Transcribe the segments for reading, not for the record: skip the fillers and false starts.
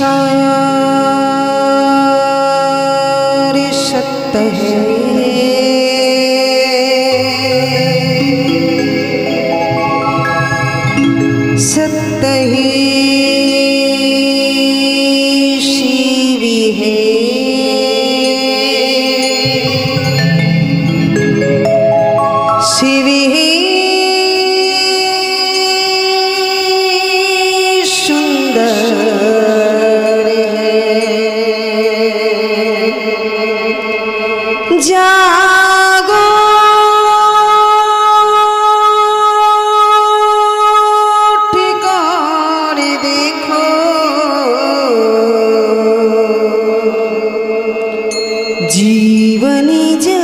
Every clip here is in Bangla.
संसार सत्य है, सत्य ही शिव है। शिव ही सुंदर है। जागो ठिकार देखो, जीवनी जो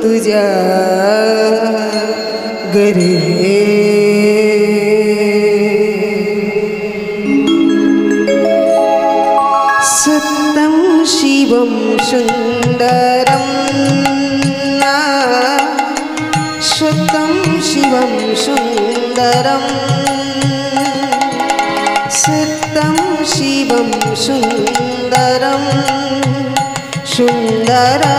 तुझा गरे। सत्यं शिवं सुंदरं, सत्यं शिवं सुंदरं, सत्यं शिवं सुंदरं सुंदरा।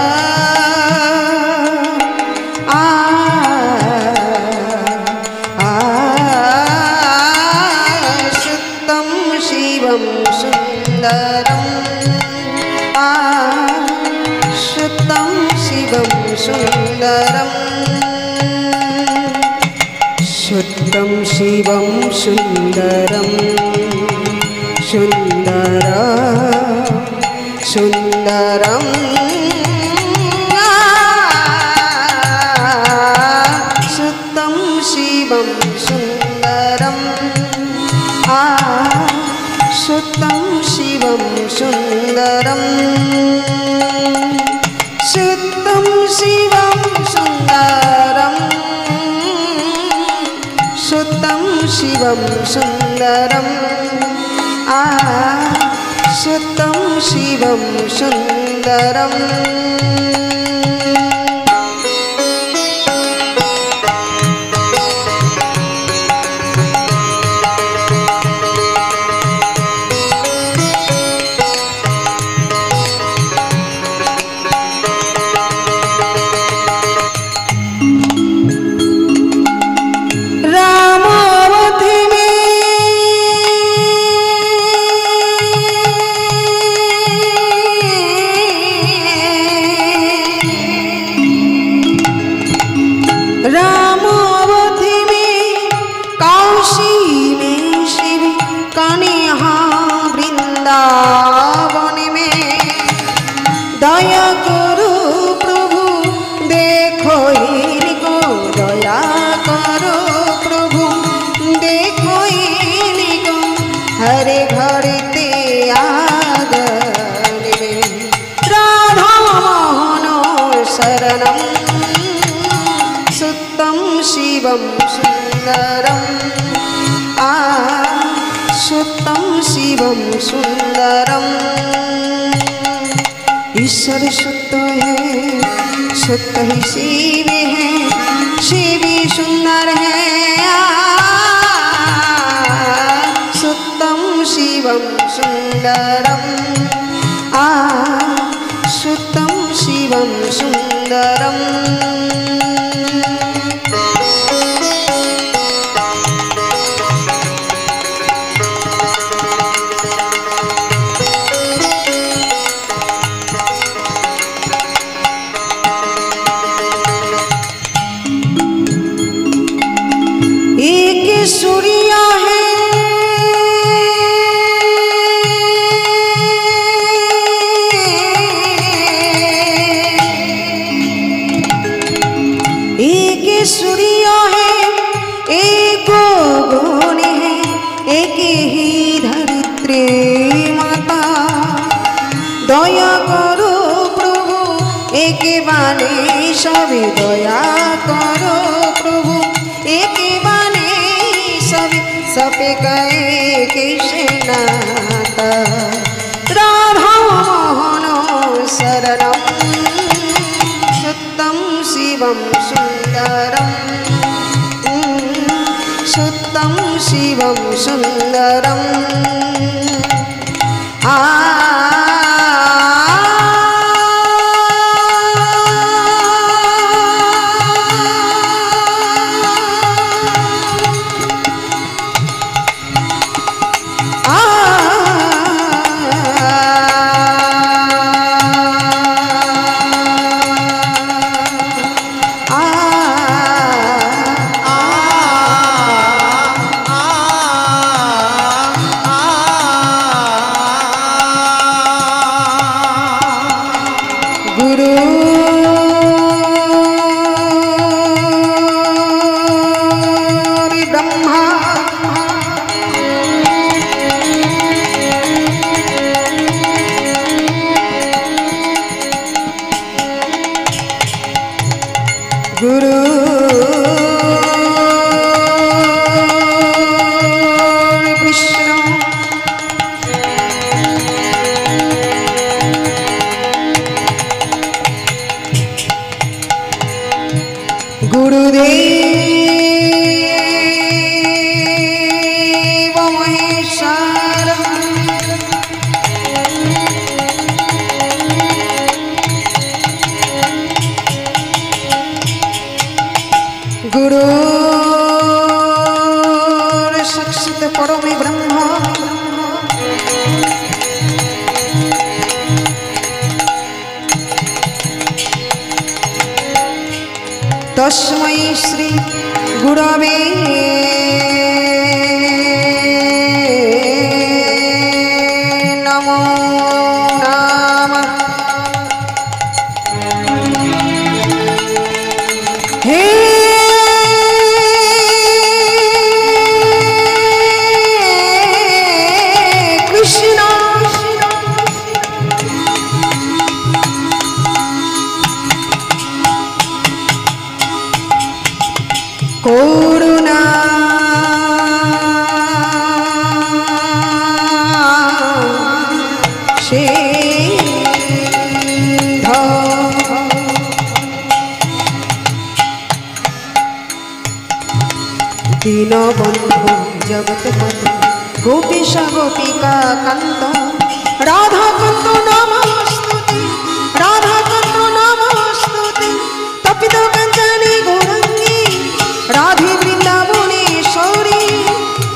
सत्यं शिवं सुंदरं, सत्यं शिवं सुंदरं, सत्यं शिवं सुंदरं सुंदरा सुंदरं। सत्यं शिवं सुंदरं, सत्यं शिवं सुंदरं, सत्यं शिवं सुंदरं, सत्यं शिवं सुंदरं, सत्यं शिवं सुंदरं। रामावधि में काशी में शिव कन्हा, वृंदावन में दया करो प्रभु देखो इनको, दया करो प्रभु देखो इनको, हरे घरे ते आगन में राधा मोहन शरणम। सत्यं शिवं सुंदरं, सत्यं शिवं सुंदरं। ईश्वर सत्य है, सत्य ही शिव है, शिव ही सुंदर है। सत्यं शिवं सुंदरं, सत्यं शिवं सुंदरं। सूर्या है एक सूर्या है, एक गुण है, एक ही धरित्री माता। दया करो प्रभु एक बाने सभी, दया करो प्रभु एक बाने सपे गए कैसे नाता। राधा मोहन शरणम, सत्यं शिवं सुंदरं, सत्यं शिवं सुंदरं, परमे ब्रह्म तस्मै श्री गुरवे नमो नमः। हे करुणा सिंधु दीनबंधु जगतपति गोपीश गोपिका कांत राधा कांत नमस्तुते राधा कांत नमस्तुते तपित कंचनी गौरंगी राधे वृंदावनेश्वरी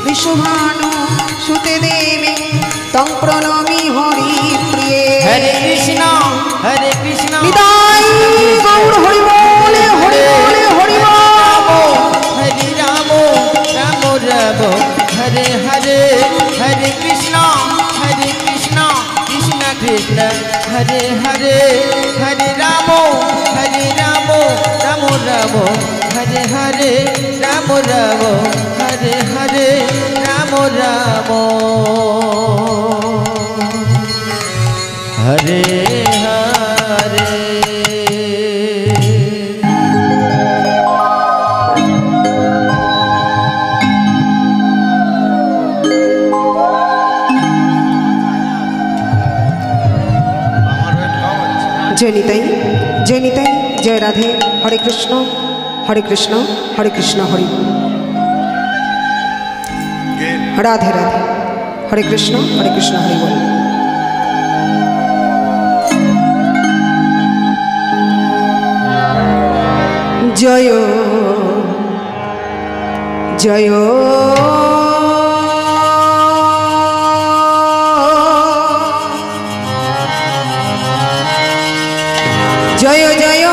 विश्वभानु सुते देवी तं प्रणमि हरि प्रिये। हरे कृष्णा निताई गौर हरि बोले हरि बोले हरि बोल। हरे राम राम राम हरे हरे हरे कृष्णा कृष्ण कृष्ण हरे हरे हरे राम राम राम हरे हरे राम हरे हरे राम हरे हरे। जय निताई जय निताई जय राधे। हरे कृष्ण हरे कृष्ण हरे कृष्ण हरि राधे राधे। हरे कृष्ण हरि बोल। जय जय जय जय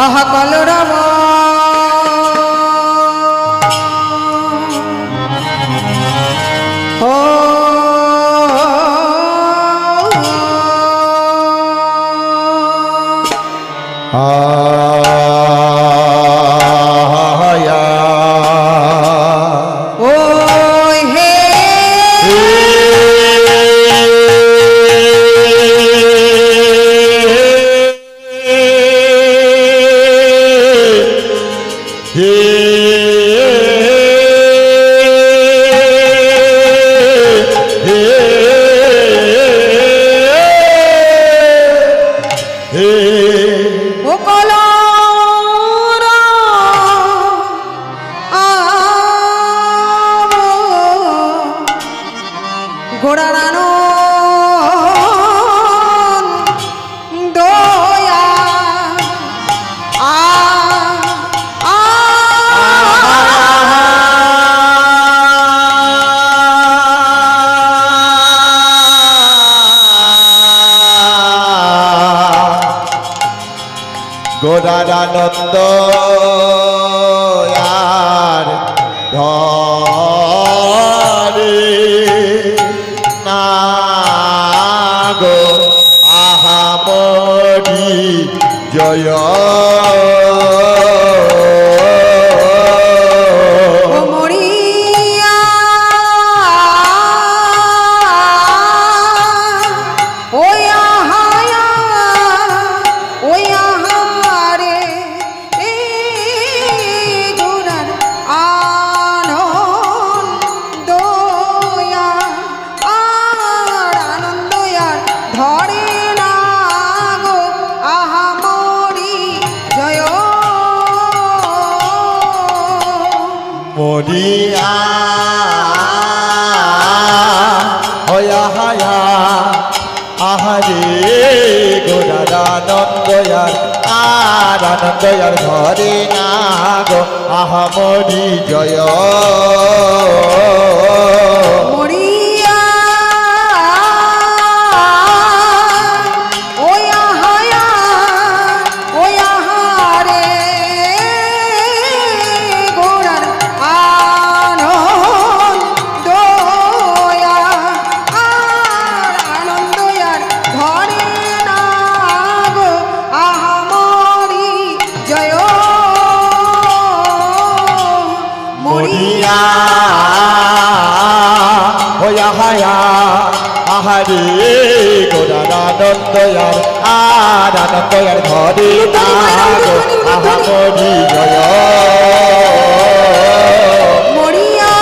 आहा कलरव ओ गोदानंद यार धरे नागो आहामरी जय मोरिया हया हया आहारे गोदानंद यार আর আনন্দ আর ধরে না গো আহামরি জয় মরিয়া ওয়া হায়া ওয়া হারে গোরার আনন্দ আনন্দ আর ধরে না গো আহামরি জয় মরিয়া হয়া হায়া আহারে গোরার আনন্দ আর আনন্দ আর ধরে না গো আহামরি জয় মরিয়া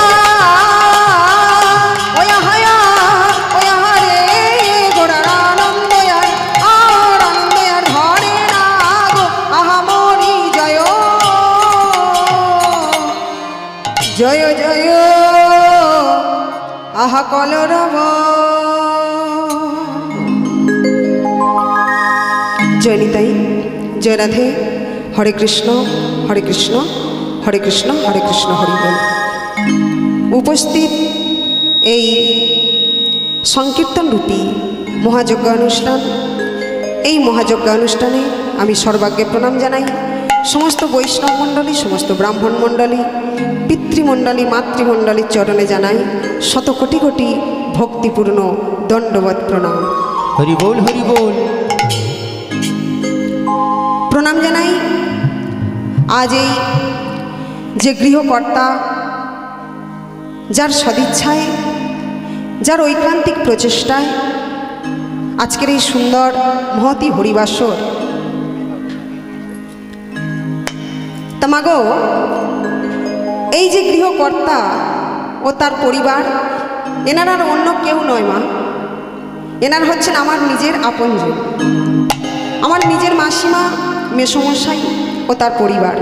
ওয়া হায়া ওয়া হারে গোরার আনন্দ আর আনন্দ আর ধরে না গো আহামরি জয় জয় জয় আহা কলরব জয় নিতাই জয় রাধে হরে কৃষ্ণ হরে কৃষ্ণ হরে কৃষ্ণ হরে কৃষ্ণ হরি বল। উপস্থিত এই সংকীর্তন রূপী মহাযজ্ঞ অনুষ্ঠান, এই মহাযজ্ঞ অনুষ্ঠানে আমি সর্বাগ্যে প্রণাম জানাই সমস্ত বৈষ্ণব মণ্ডলী, সমস্ত ব্রাহ্মণ মণ্ডলী, পিতৃমণ্ডলী, মাতৃমণ্ডলীর চরণে জানাই শত কোটি কোটি ভক্তিপূর্ণ দণ্ডবৎ প্রণাম। হরি বল হরি বল। প্রণাম জানাই আজ এই যে গৃহকর্তা, যার সদিচ্ছায়, যার ঐকান্তিক প্রচেষ্টায় আজকের এই সুন্দর মহতি হরিবাসর। তা মাগো, এই যে গৃহকর্তা ও তার পরিবার, এনারা আর অন্য কেউ নয় মা, এনার হচ্ছেন আমার নিজের আপনজন, আমার নিজের মাসিমা, মেসমশাই ও তার পরিবার।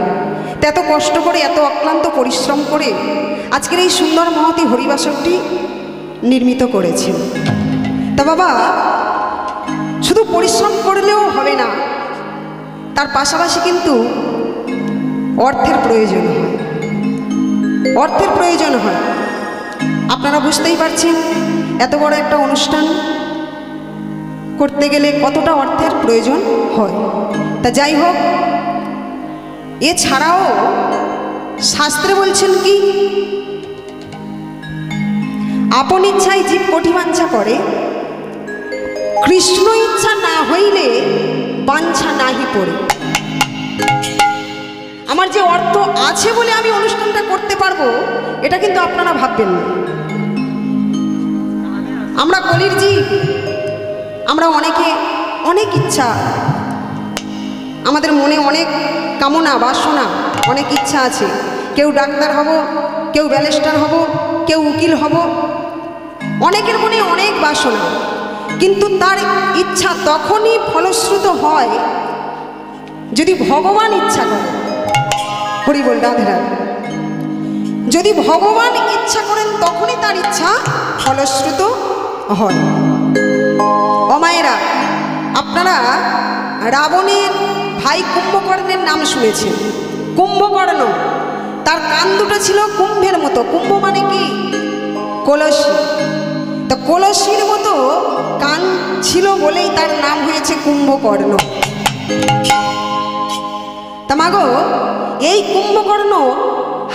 তা এত কষ্ট করে, এত অক্লান্ত পরিশ্রম করে আজকের এই সুন্দর মহতি হরিবাসরটি নির্মিত করেছেন। তা বাবা, শুধু পরিশ্রম করলেও হবে না, তার পাশাপাশি কিন্তু অর্থের প্রয়োজন হয়, অর্থের প্রয়োজন হয়। আপনারা বুঝতেই পারছেন এত বড় একটা অনুষ্ঠান করতে গেলে কতটা অর্থের প্রয়োজন হয়। তা যাই হোক, এছাড়াও শাস্ত্রে বলছেন কি, আপন ইচ্ছায় জীব কোটি বাঞ্ছা করে, কৃষ্ণ ইচ্ছা না হইলে বাঞ্ছা নাহি পড়ে। আমার যে অর্থ আছে বলে আমি অনুষ্ঠানটা করতে পারবো, এটা কিন্তু আপনারা ভাববেন না। আমরা কলির জীব, আমরা অনেকে অনেক ইচ্ছা, আমাদের মনে অনেক কামনা বাসনা, অনেক ইচ্ছা আছে। কেউ ডাক্তার হব, কেউ ব্যারিস্টার হব, কেউ উকিল হব, অনেকের মনে অনেক বাসনা। কিন্তু তার ইচ্ছা তখনই ফলশ্রুত হয় যদি ভগবান ইচ্ছা করে। হরি বল, রাধে রাধে। যদি ভগবান ইচ্ছা করেন তখনই তার ইচ্ছা ফলশ্রুত হয়। অমায়েরা, আপনারা রাবণের ভাই কুম্ভকর্ণের নাম শুনেছেন। কুম্ভকর্ণ, তার কান দুটো ছিল কুম্ভের মতো। কুম্ভ মানে কি? কলসি। তো কলসির মতো কান ছিল বলেই তার নাম হয়েছে কুম্ভকর্ণ। তা মাগো, এই কুম্ভকর্ণ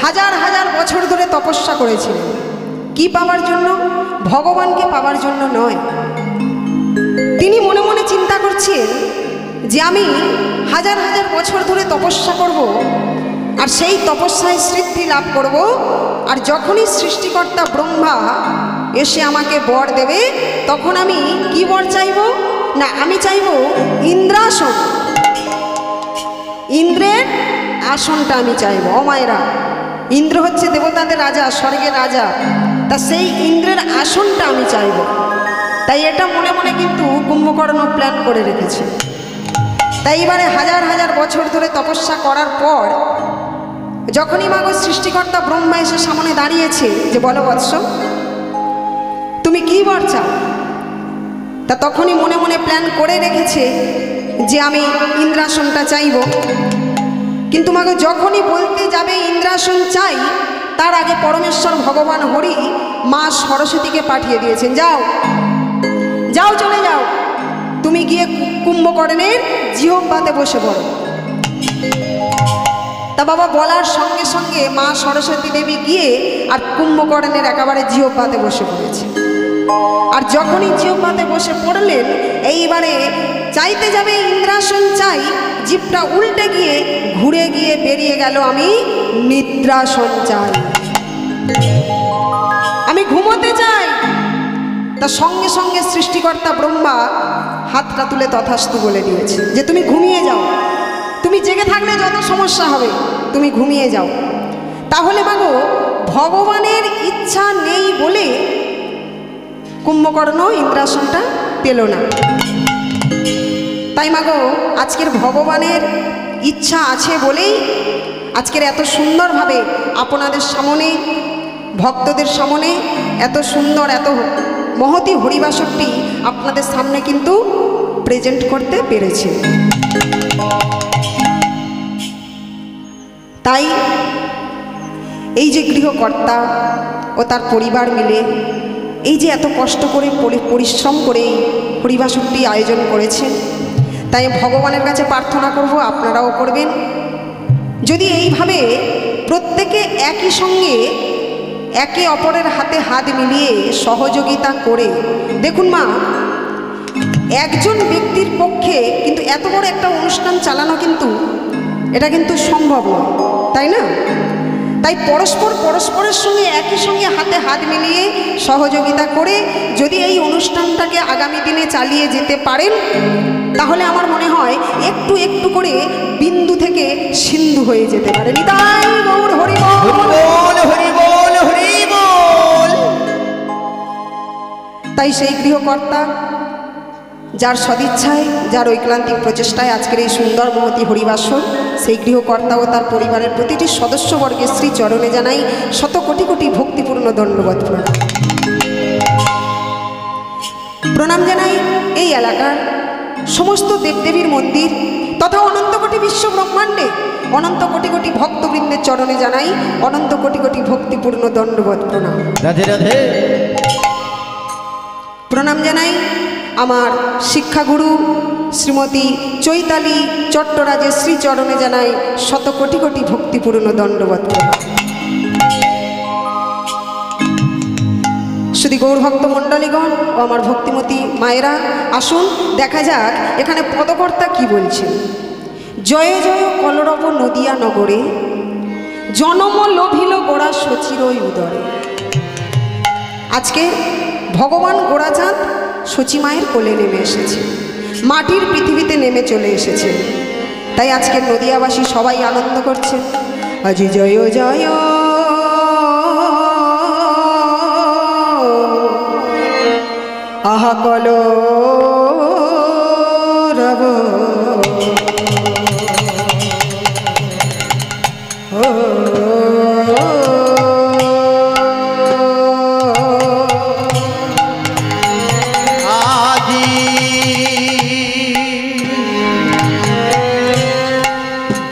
হাজার হাজার বছর ধরে তপস্যা করেছিলেন। কি পাওয়ার জন্য? ভগবানকে পাওয়ার জন্য নয়। তিনি মনে মনে চিন্তা করছেন যে আমি হাজার হাজার বছর ধরে তপস্যা করব, আর সেই তপস্যায় সিদ্ধি লাভ করব, আর যখনই সৃষ্টিকর্তা ব্রহ্মা এসে আমাকে বর দেবে, তখন আমি কি বর চাইব? না, আমি চাইব ইন্দ্রাসন। ইন্দ্রের আসনটা আমি চাইব। অমায়েরা, ইন্দ্র হচ্ছে দেবতাদের রাজা, স্বর্গের রাজা। তা সেই ইন্দ্রের আসনটা আমি চাইব। তাই এটা মনে মনে কিন্তু কুম্ভকর্ণ প্ল্যান করে রেখেছে। তাই এবারে হাজার হাজার বছর ধরে তপস্যা করার পর যখনই মাগো সৃষ্টিকর্তা ব্রহ্মা এসে সামনে দাঁড়িয়েছে যে বলো বৎস, তুমি কি বর চাও? তা তখনই মনে মনে প্ল্যান করে রেখেছে যে আমি ইন্দ্রাসনটা চাইব, কিন্তু মাগো যখনই বলতে যাবে ইন্দ্রাসন চাই, তার আগে পরমেশ্বর ভগবান হরি মা সরস্বতীকে পাঠিয়ে দিয়েছেন, যাও যাও চলে যাও, তুমি গিয়ে কুম্ভকর্ণের জিহ্বাতে বসে পড়ো। তা বাবা বলার সঙ্গে সঙ্গে মা সরস্বতী দেবী গিয়ে আর কুম্ভকর্ণের একেবারে জিহ্বাতে বসে পড়েছে। আর যখনই জিহ্বাতে বসে পড়লেন, এইবারে চাইতে যাবে ইন্দ্রাসন চাই, জিভটা উল্টে গিয়ে ঘুরে গিয়ে বেরিয়ে গেল আমি নিদ্রাসন চাই, আমি ঘুমোতে চাই। তা সঙ্গে সঙ্গে সৃষ্টিকর্তা ব্রহ্মা হাতটা তুলে তথাস্তু বলে দিয়েছে যে তুমি ঘুমিয়ে যাও, তুমি জেগে থাকলে যত সমস্যা হবে, তুমি ঘুমিয়ে যাও। তাহলে মাগো ভগবানের ইচ্ছা নেই বলে কুম্ভকর্ণ ইন্দ্রাসনটা পেল না। তাই মাগো আজকের ভগবানের ইচ্ছা আছে বলেই আজকের এত সুন্দরভাবে আপনাদের সামনে, ভক্তদের সামনে এত সুন্দর, এত মহতি হরিবাসরটি আপনাদের সামনে কিন্তু প্রেজেন্ট করতে পেরেছি। তাই এই যে গৃহকর্তা ও তার পরিবার মিলে এই যে এত কষ্ট করে পরিশ্রম করে হরিবাসরটি আয়োজন করেছেন, তাই ভগবানের কাছে প্রার্থনা করব, আপনারাও করবেন। যদি এইভাবে প্রত্যেকে একই সঙ্গে একে অপরের হাতে হাত মিলিয়ে সহযোগিতা করে, দেখুন মা, একজন ব্যক্তির পক্ষে কিন্তু এত বড় একটা অনুষ্ঠান চালানো কিন্তু এটা কিন্তু সম্ভব নয়, তাই না? তাই পরস্পরের সঙ্গে একই সঙ্গে হাতে হাত মিলিয়ে সহযোগিতা করে যদি এই অনুষ্ঠানটাকে আগামী দিনে চালিয়ে যেতে পারেন, তাহলে আমার মনে হয় একটু একটু করে বিন্দু থেকে সিন্ধু হয়ে যেতে পারে। নিতাই গৌর হরি বল, হরি বল, হরি বল। তাই সেই গৃহকর্তা যার সদিচ্ছায়, যার ঐক্লান্তিক প্রচেষ্টায় আজকের এই সুন্দর মহতি হরিবাসর, সেই গৃহকর্তা ও তার পরিবারের প্রতিটি সদস্যবর্গের শ্রী চরণে জানাই শত কোটি কোটি ভক্তিপূর্ণ দণ্ডবত প্রণাম। প্রণাম জানাই এই এলাকার সমস্ত দেবদেবীর মন্দির তথা অনন্ত কোটি বিশ্ব ব্রহ্মাণ্ডে অনন্ত কোটি কোটি ভক্তবৃন্দের চরণে জানাই অনন্ত কোটি কোটি ভক্তিপূর্ণ দণ্ডবত প্রণাম। রাধে রাধে। প্রণাম জানাই আমার শিক্ষাগুরু শ্রীমতী চৈতালি চট্টরাজের শ্রীচরণে জানাই শত কোটি কোটি ভক্তিপূর্ণ দণ্ডবত প্রণাম। শুধু গৌরভক্ত মণ্ডলীগণ ও আমার ভক্তিমতী মায়েরা, আসুন দেখা যাক এখানে পদকর্তা কি বলছেন। জয় জয় কলরব নদিয়া নগরে, জনম লোভিল গোড়া শচীর উদরে। আজকে ভগবান গোড়াচাঁদ শচী মায়ের কোলে নেমে এসেছে, মাটির পৃথিবীতে নেমে চলে এসেছে। তাই আজকের নদিয়াবাসী সবাই আনন্দ করছে। আজি জয় জয় আহা কলরব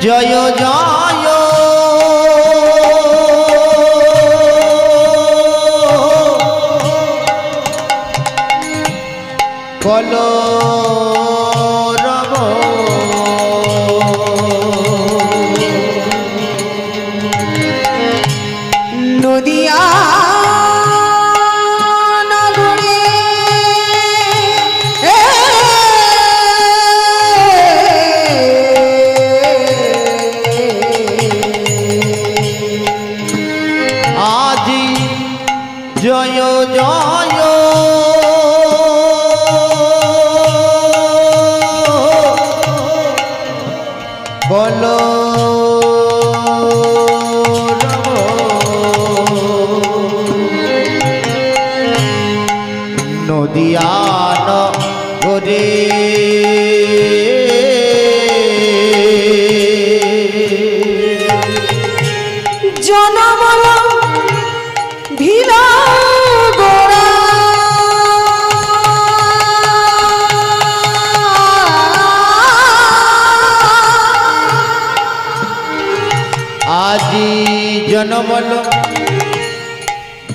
জয় জয় কলরব নদিয়া নগরে আজি জয় জয় নদিয়ান গরে জনমল ভিলা গোড়া আজি জনমল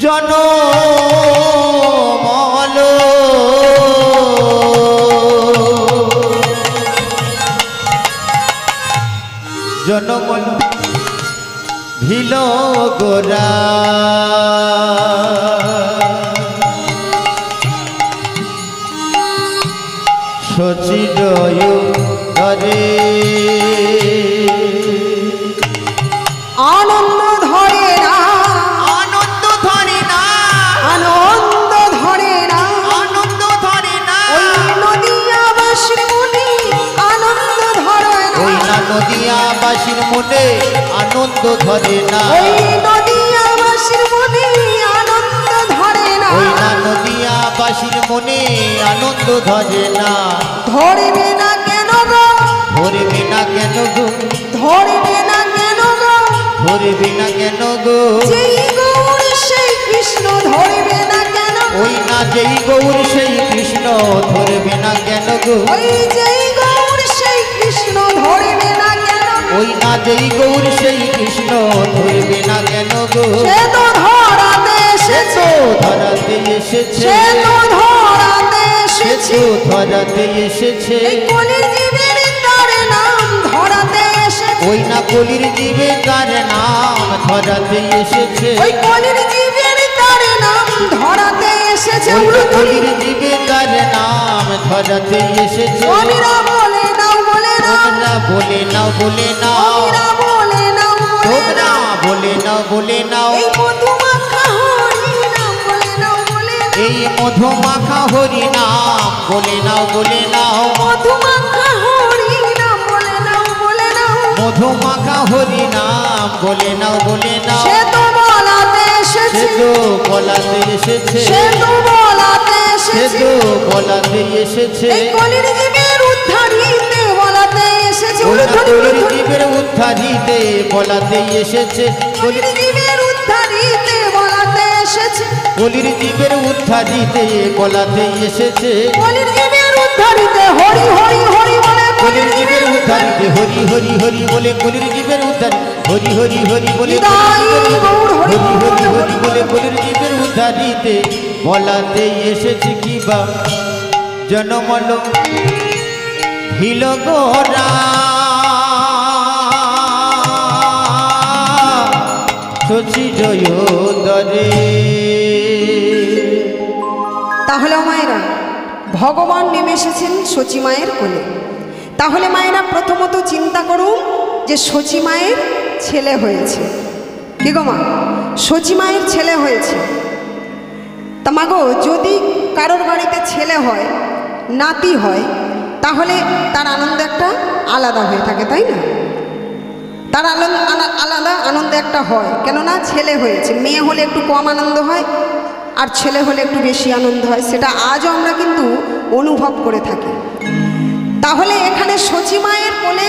জনমল জনমল ভিল গোরা শচিরয় ধরে আনন্দ ধরে না, আনন্দ ধরে না, আনন্দ ধরে না, আনন্দ ধরে না, ওই নদিয়াবাসীর মনে আনন্দ ধরে না, ওই না নদিয়াবাসীর মনে আনন্দ ধরে না, ওই নদিয়াবাসীর মনে আনন্দ ধরে না, ওই না নদিয়াবাসীর মনে আনন্দ ধরে না। ধরবে না কেন গো, ধরবে না কেন গো, ধরবে না কেন গো, ধরবে না কেন গো, যেই গৌর সেই কৃষ্ণ ধরবে না কেন, ওই না যেই গৌর সেই কৃষ্ণ ধরবে না কেন গো, ওই যেই গৌর সেই কৃষ্ণ ধরবে না কেন, ওই না যেই গৌর সেই কৃষ্ণ ধরবে না কেন গো, সে তো ধরাতে সে এসেছে, তো ধরাতে এসেছে, সে তো ধরাতে সে এসেছে, তো ধরাতে এসেছে, এই কলির জীবের তার নাম ধরাতে এসেছে, ওই না কলির জীবে তার নাম ধরাতে এসেছে, ওই কলির জীবের তার নাম ধরাতে এসেছে, ওই না কলির জীবে তার নাম ধরাতে এসেছে। স্বামীরা বলে নাও বলে নাও, তোমরা বলে নাও বলে নাও, স্বামীরা বলে নাও বলে তোমরা নাও, বলে নাও বলে নাও, এই মধুমাখা হরি নাম বলে নাও বলে নাও, এই মধুমাখা হরি নাম বলে নাও বলে নাও, মধুমাখা হরি নাম বলে নাও বলে নাও, মধুমাখা হরি নাম বলে নাও বলে নাও, সে তো বলাতে সে এসেছে, তো বলাতে এসেছে, সে তো বলাতে সে এসেছে, তো বলাতে এসেছে, এই কলির জীবের উদ্ধারিতে বলাতে এসেছে, ওই না উলুধ্বনি, কলির উলুধ্বনি, জীবের উদ্ধারিতে বলাতে এসেছে, কলির জীবের উদ্ধারিতে বলাতে এসেছে, কলির জীবের উদ্ধারিতে বলাতে এসেছে, কলির জীবের উদ্ধারিতে হরি হরি হরি বলে কলির জীবের উদ্ধারিতে হরি হরি হরি বলে, কলির জীবের উদ্ধার হরি হরি হরি বলে, হরি হরি হরি বলে কলির জীবের উদ্ধারিতে বলাতে এসেছে কি বা জনমল ভিল গোরা শচী জয় দরে। তাহলে মায়েরা ভগবান নেমে এসেছেন শচী মায়ের কোলে। তাহলে মায়েরা প্রথমত চিন্তা করুন যে শচী মায়ের ছেলে হয়েছে। কি গো মা, শচী মায়ের ছেলে হয়েছে। তা মাগো, যদি কারোর বাড়িতে ছেলে হয়, নাতি হয়, তাহলে তার আনন্দ একটা আলাদা হয়ে থাকে, তাই না? তার আলাদা আনন্দ একটা হয়, কেননা ছেলে হয়েছে। মেয়ে হলে একটু কম আনন্দ হয়, আর ছেলে হলে একটু বেশি আনন্দ হয়। সেটা আজও আমরা কিন্তু অনুভব করে থাকি। তাহলে এখানে শচী মায়ের কোলে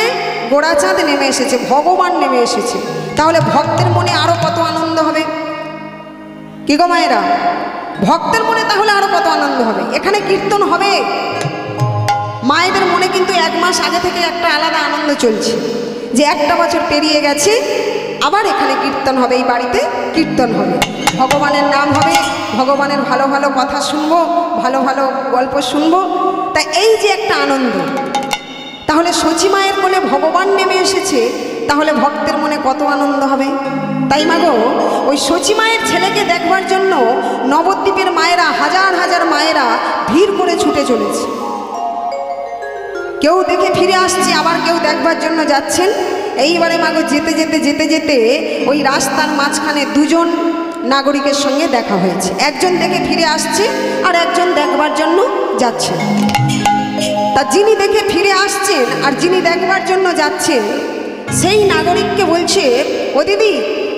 গোড়াচাঁদ নেমে এসেছে, ভগবান নেমে এসেছে। তাহলে ভক্তের মনে আরো কত আনন্দ হবে, কি গো মায়েরা? ভক্তের মনে তাহলে আরো কত আনন্দ হবে। এখানে কীর্তন হবে, মায়েদের মনে কিন্তু 1 মাস আগে থেকে একটা আলাদা আনন্দ চলছে, যে একটা বছর পেরিয়ে গেছে, আবার এখানে কীর্তন হবে, এই বাড়িতে কীর্তন হবে, ভগবানের নাম হবে, ভগবানের ভালো ভালো কথা শুনবো, ভালো ভালো গল্প শুনবো। তা এই যে একটা আনন্দ, তাহলে শচী মায়ের কোলে ভগবান নেমে এসেছে, তাহলে ভক্তের মনে কত আনন্দ হবে। তাই মাগো, ওই শচী মায়ের ছেলেকে দেখবার জন্য নবদ্বীপের মায়েরা, হাজার হাজার মায়েরা ভিড় করে ছুটে চলেছে। কেউ দেখে ফিরে আসছে, আবার কেউ দেখবার জন্য যাচ্ছেন। এইবারে মাগো যেতে যেতে যেতে যেতে ওই রাস্তার মাঝখানে 2 জন নাগরিকের সঙ্গে দেখা হয়েছে। একজন দেখে ফিরে আসছে, আর একজন দেখবার জন্য যাচ্ছেন। তা যিনি দেখে ফিরে আসছেন আর যিনি দেখবার জন্য যাচ্ছেন, সেই নাগরিককে বলছে, ও দিদি,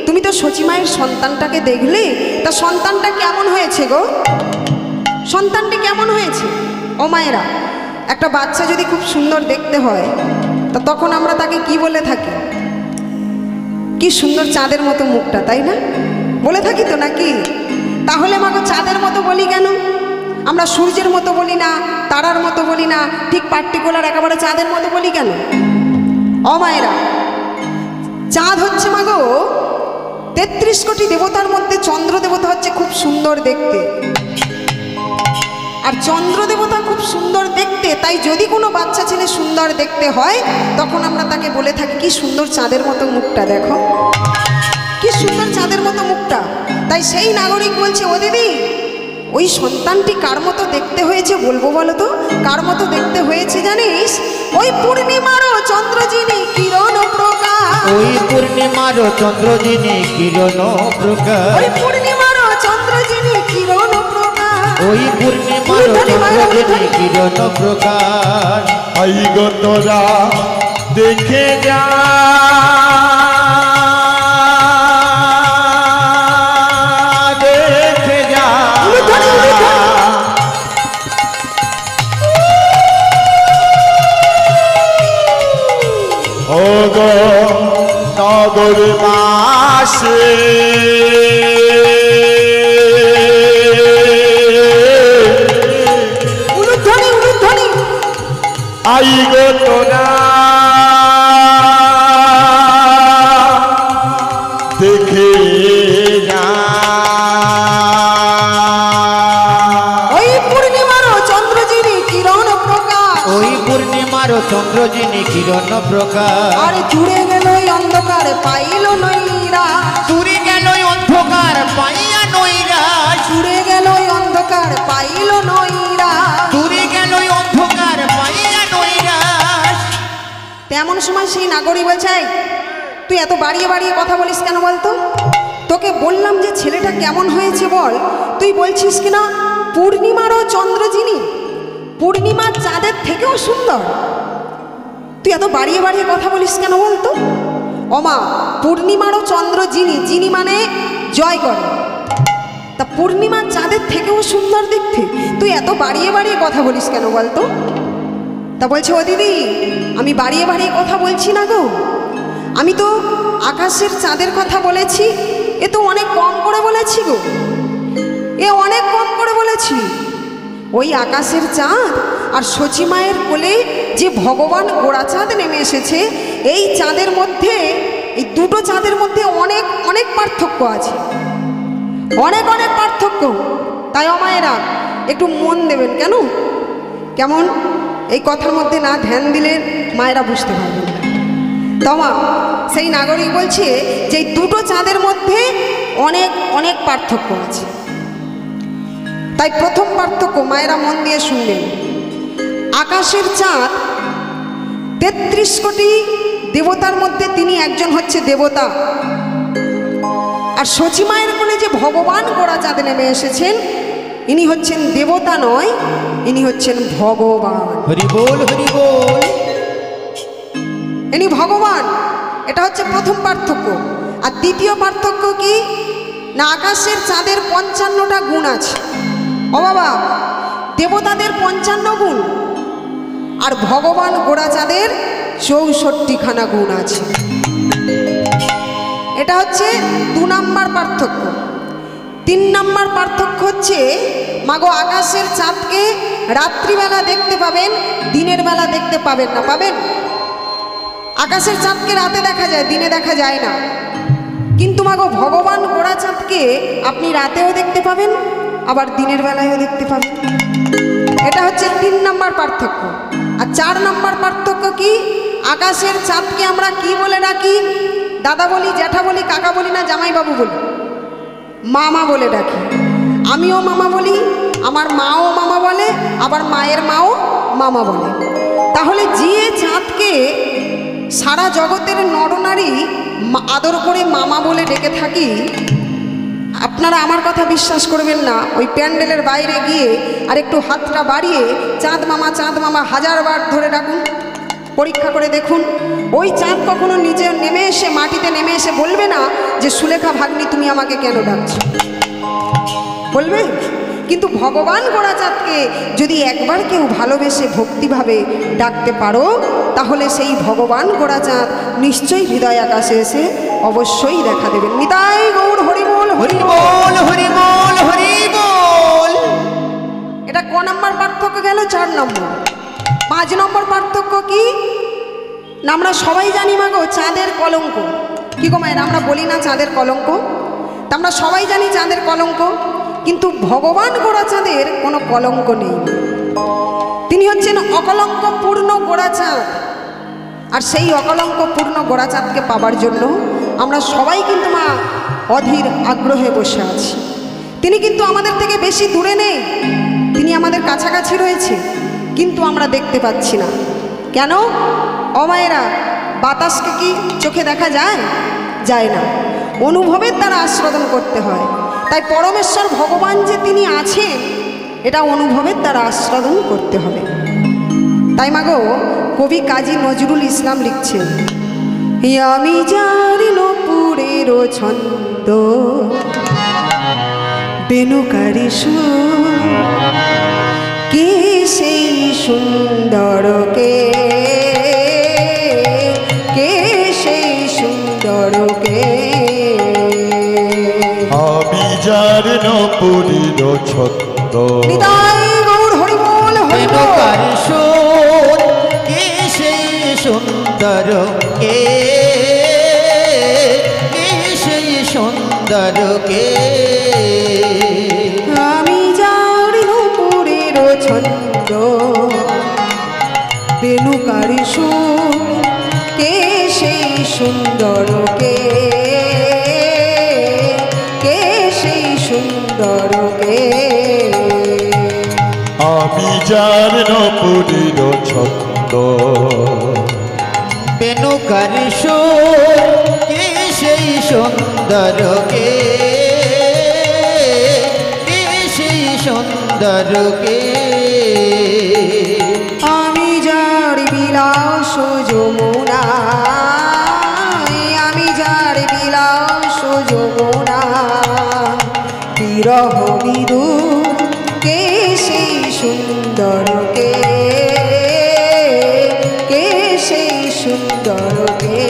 তুমি তো শচী মায়ের সন্তানটাকে দেখলে, তা সন্তানটা কেমন হয়েছে গো? সন্তানটি কেমন হয়েছে? ও মায়েরা, একটা বাচ্চা যদি খুব সুন্দর দেখতে হয়, তা তখন আমরা তাকে কি বলে থাকি? কি সুন্দর চাঁদের মতো মুখটা, তাই না? বলে থাকি তো নাকি? তাহলে মাগো চাঁদের মতো বলি কেন? আমরা সূর্যের মতো বলি না, তারার মতো বলি না, ঠিক পার্টিকুলার একেবারে চাঁদের মতো বলি কেন? ও মায়েরা, চাঁদ হচ্ছে মাগো 33 কোটি দেবতার মধ্যে চন্দ্র দেবতা হচ্ছে খুব সুন্দর দেখতে, আর চন্দ্র দেবতা খুব সুন্দর দেখতে, তাই যদি কোনো বাচ্চা ছেলে সুন্দর দেখতে হয় তখন আমরা তাকে বলে থাকি কি সুন্দর চাঁদের মতো মুখটা দেখো, কি সুন্দর চাঁদের মতো মুখটা। তাই সেই নাগরিক বলছে, ও দিদি ওই সন্তানটি কার মতো দেখতে হয়েছে বলবো বলো তো, কার মতো দেখতে হয়েছে জানিস? ওই পূর্ণিমারও চন্দ্র যিনি কিরণ প্রকাশ, ওই পূর্ণিমারও চন্দ্র যিনি কিরণ প্রকাশ, ওই পূর্ণিমারও চন্দ্র যিনি কিরণ প্রকাশ, ওই পূর্ণিমারও চন্দ্র যিনি কিরণ প্রকাশ। আই গো তোরা দেখে যা, দেখে যা, ও গো নগর মাসে উলুধ্বনি উলুধ্বনি, আই গো তোরা দেখে যা, ওই পূর্ণিমারও চন্দ্র যিনি কিরণ প্রকাশ, ওই পূর্ণিমারও চন্দ্র যিনি কিরণ প্রকাশ। আর জুড়ে গেল ওই অন্ধকার পাইল নৈরা, দূরে গেল অন্ধকার পাইয়া নইরা, জুড়ে গেল ওই অন্ধকার পাইল নৈরা। দূরে গেল অন্ধকার পাইয়া নইরা। তেমন সময় সেই নাগরিক বলছে, "এই, তুই এত বাড়িয়ে বাড়িয়ে কথা বলিস কেন বলতো? তোকে বললাম যে ছেলেটা কেমন হয়েছে বল, তুই বলছিস কিনা পূর্ণিমারও চন্দ্র যিনি, পূর্ণিমার চাঁদের থেকেও সুন্দর। তুই এত বাড়িয়ে বাড়িয়ে কথা বলিস কেন বলতো? ওমা, পূর্ণিমারও চন্দ্র যিনি, যিনি মানে জয় করে, তা পূর্ণিমার চাঁদের থেকেও সুন্দর দেখতে, তুই এত বাড়িয়ে বাড়িয়ে কথা বলিস কেন বলতো?" তা বলছে, ও দিদি আমি বাড়িয়ে বাড়িয়ে কথা বলছি না গো, আমি তো আকাশের চাঁদের কথা বলেছি, এ তো অনেক কম করে বলেছি গো, এ অনেক কম করে বলেছি। ওই আকাশের চাঁদ আর সচি মায়ের কোলে যে ভগবান গোড়াচাঁদ নেমে এসেছে, এই চাঁদের মধ্যে, এই দুটো চাঁদের মধ্যে অনেক অনেক পার্থক্য আছে, অনেক অনেক পার্থক্য। তাই অমায়েরা একটু মন দেবেন, কেন কেমন এই কথার মধ্যে না ধ্যান দিলে মায়েরা বুঝতে পারবেন না। তমা সেই নাগরিক বলছে যে এই দুটো চাঁদের মধ্যে অনেক অনেক পার্থক্য আছে। তাই প্রথম পার্থক্য মায়েরা মন দিয়ে শুনবেন, আকাশের চাঁদ 33 কোটি দেবতার মধ্যে তিনি একজন হচ্ছে দেবতা, আর সচি মায়ের কোলে যে ভগবান গোড়াচাঁদ নেমে এসেছেন, ইনি হচ্ছেন দেবতা নয়, ইনি হচ্ছেন ভগবান। হরি বল হরি বল। ইনি ভগবান, এটা হচ্ছে প্রথম পার্থক্য। আর দ্বিতীয় পার্থক্য কি না, আকাশের চাঁদের 55টা গুণ আছে। ও বাবা, দেবতাদের 55 গুণ আর ভগবান গোড়াচাঁদের 64খানা গুণ আছে। এটা হচ্ছে 2 নম্বর পার্থক্য। 3 নম্বর পার্থক্য হচ্ছে, মাগো আকাশের চাঁদকে রাত্রিবেলা দেখতে পাবেন, দিনের বেলা দেখতে পাবেন না। পাবেন? আকাশের চাঁদকে রাতে দেখা যায়, দিনে দেখা যায় না। কিন্তু মাগো ভগবান গোড়াচাঁদকে আপনি রাতেও দেখতে পাবেন, আবার দিনের বেলায়ও দেখতে পাবেন। এটা হচ্ছে 3 নম্বর পার্থক্য। আর 4 নম্বর পার্থক্য কি, আকাশের চাঁদকে আমরা কি বলে ডাকি? দাদা বলি, জ্যাঠা বলি, কাকা বলি না জামাইবাবু বলি? মামা বলে ডাকি। আমিও মামা বলি, আমার মাও মামা বলে, আবার মায়ের মাও মামা বলে। তাহলে যে চাঁদকে সারা জগতের নরনারী আদর করে মামা বলে ডেকে থাকি, আপনারা আমার কথা বিশ্বাস করবেন না, ওই প্যান্ডেলের বাইরে গিয়ে আর একটু হাতটা বাড়িয়ে চাঁদ মামা 1000বার ধরে ডাকুন, পরীক্ষা করে দেখুন। ওই চাঁদ কখনো নিজে নেমে এসে, মাটিতে নেমে এসে বলবে না যে সুলেখা ভাগ্নি তুমি আমাকে কেন ডাকছো, বলবে? কিন্তু ভগবান গোড়াচাঁদকে যদি একবার কেউ ভালোবেসে ভক্তিভাবে ডাকতে পারো, তাহলে সেই ভগবান গোড়াচাঁদ নিশ্চয়ই হৃদয় আকাশে এসে অবশ্যই দেখা দেবেন। নিতাই গৌর হরি বল হরি বল হরি বল হরি বল। এটা ক নম্বর পার্থক্য গেল? 4 নম্বর। 5 নম্বর পার্থক্য কি না, আমরা সবাই জানি মাগো চাঁদের কলঙ্ক। কি গো মায়ের, আমরা বলি না চাঁদের কলঙ্ক? তা আমরা সবাই জানি চাঁদের কলঙ্ক, কিন্তু ভগবান গোরাচাঁদের কোনো কলঙ্ক নেই। তিনি হচ্ছেন অকলঙ্ক পূর্ণ গোরাচাঁদ। আর সেই অকলঙ্ক পূর্ণ গোরাচাঁদকে পাবার জন্য আমরা সবাই কিন্তু মা অধীর আগ্রহে বসে আছি। তিনি কিন্তু আমাদের থেকে বেশি দূরে নেই, তিনি আমাদের কাছাকাছি রয়েছে, কিন্তু আমরা দেখতে পাচ্ছি না। কেন অমায়েরা? বাতাসকে কি চোখে দেখা যায়? যায় না, অনুভবের দ্বারা আস্বাদন করতে হয়। তাই পরমেশ্বর ভগবান যে তিনি আছেন, এটা অনুভবের দ্বারা আস্বাদন করতে হবে। তাই মাগো কবি কাজী নজরুল ইসলাম লিখছেন, আমি জানি নপুরের ছন্দ বেনুকারি সুর, কে সেই সুন্দর কে সেই সুন্দর কে। আমি যার নপুরীর ছন্দ, নিতাই গৌর হরি বল হরি বল। বেনুকার সুর, কে সেই সুন্দর কে সেই সুন্দর কে। আমি যার নপুরের ছন্দ বেনুকারি সুর, কে সেই সুন্দর কে সেই সুন্দর কে। আমি যার নপুরীর ছন্দ, বেনুকার সুর, কে সেই সুন্দর কে সেই সুন্দর কে। আমি যার বিলাস যমুনা, আমি যার বিলাস যমুনা, বিরহ বিদুর, কে সেই সুন্দর কে সেই সুন্দর কে।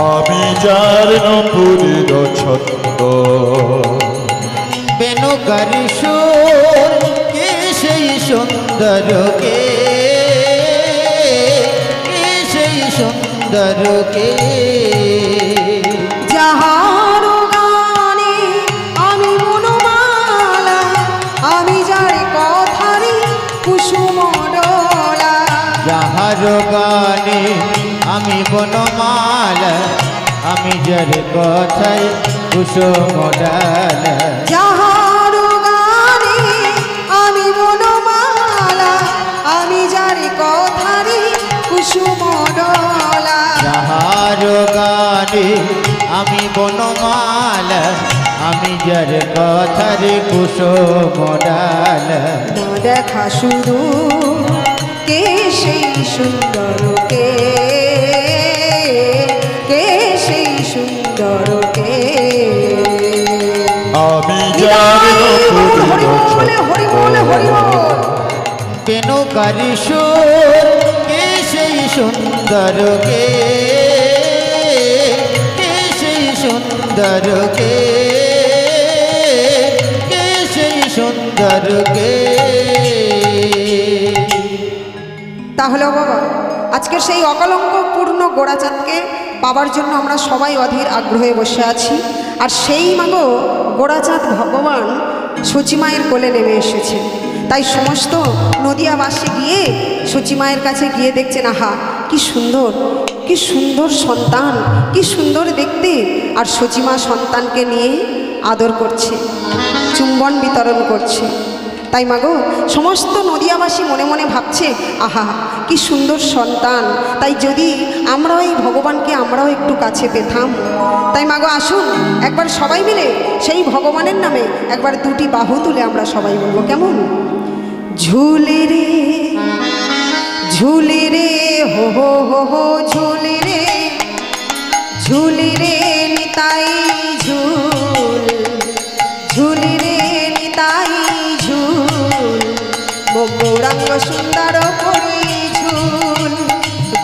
আমি যার নপুরীর ছন্দ, বেনুকার সুর, কে সেই সুন্দর কে সেই সুন্দর কে। যাহার গানে আমি বনমালা, আমি যার কথারে কুসুম ডোলা। যাহার গানে আমি বনমালা, আমি যার কথায় কুসুম ডাল। যাহার গানে আমি বনমালা, আমি যার কথারে কুসুম ডোলা। যাহার গানে আমি বনমালা, আমি যার কথার কুসুম ডাল। না দেখা শুধু কে সেই সুন্দর কে সেই সুন্দর কে। আমি যার হরি নপুরীর বল হরি বল হরি বল। বেনুকার সুর, কে সেই সুন্দর কে সেই সুন্দর কে সেই সুন্দর কে। তাহলে বাবা আজকের সেই অকলঙ্ক পূর্ণ গোরাচাঁদকে পাবার জন্য আমরা সবাই অধীর আগ্রহে বসে আছি। আর সেই মাগো গোরাচাঁদ ভগবান সচিমায়ের কোলে নেমে এসেছে। তাই সমস্ত নদিয়াবাসী গিয়ে সচিমায়ের কাছে গিয়ে দেখছেন, আহা কি সুন্দর সন্তান, কি সুন্দর দেখতে। আর সচিমা সন্তানকে নিয়ে আদর করছে, চুম্বন বিতরণ করছে। তাই মাগো সমস্ত নদিয়াবাসী মনে মনে ভাবছে, আহা কি সুন্দর সন্তান। তাই যদি আমরাও এই ভগবানকে আমরাও একটু কাছে পেতাম। তাই মাগো আসুন একবার সবাই মিলে সেই ভগবানের নামে একবার দুটি বাহু তুলে আমরা সবাই বলবো, কেমন? ঝুলে রে ঝুলে রে হো হো হো হো ঝুলে রে ঝুলে রে নিতাই ঝুল, ঝুলে রে নিতাই ঝুল। গৌরাঙ্গ সুন্দর পরি ঝুল,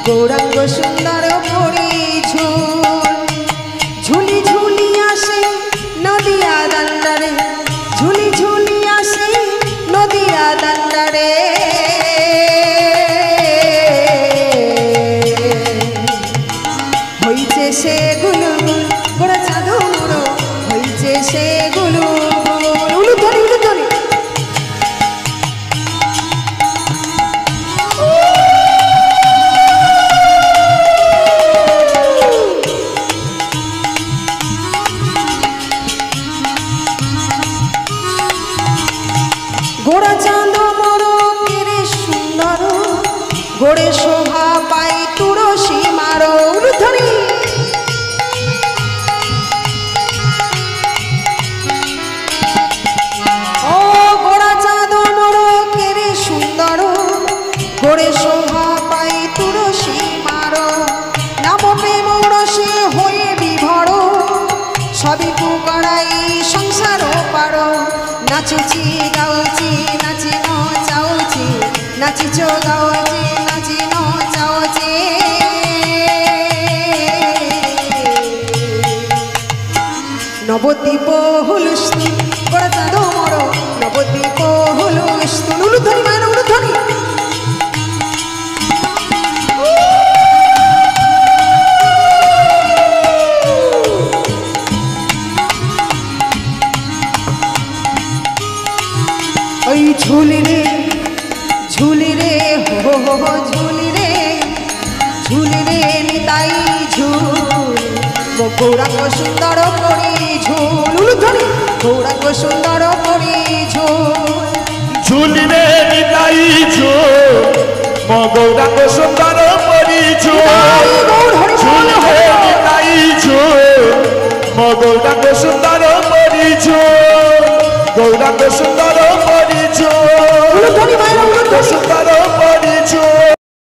গৌরাঙ্গ সুন্দর পরি ঝুল। ঝুলি ঝুলি আসে নদিয়া দান্ডারে, ঝুলি ঝুলি আসে নদিয়া দান্ডারে। হইছে সে গুলগুল গোরাচাঁদ ঝুলে সে গুলু উলুধ্বনি উলুধ্বনি গোড়া চাঁদ মোড়কের সুন্দর গোড়ে শোভা পাই তুলসী মারো উলুধ্বনি ও গোড়া চাঁদ মোড়কের সুন্দর গোড়ে শোভা পাই তুলসী মারো নাম প্রেম রসে হয়ে বিভর সবই পুকড়াই সংসার পারো নাচুচি গাউচি নাচি নাচাউচি নাচিছ গাউচি নাচি নাচাউচি নবদ্বীপ হুলুস্তু গোড়া চাঁদ মর নবদ্বীপ হুলুস্তু উলুধ্বনি মায়ের উলুধ্বনি ওই ঝুলি রে হো হো হো ঝুলি রে নিতাই ঝুল গৌরাঙ্গ সুন্দর করি ঝুল উলুধ্বনি গৌরাঙ্গ সুন্দর করি ঝুল ঝুলি রে নিতাই ঝুল মো গৌরাঙ্গ সুন্দর পরি ঝুল ঝুলি রে নিতাই ঝুল মো গৌরাঙ্গ সুন্দর পরি ঝুল গৌরাঙ্গ সুন্দর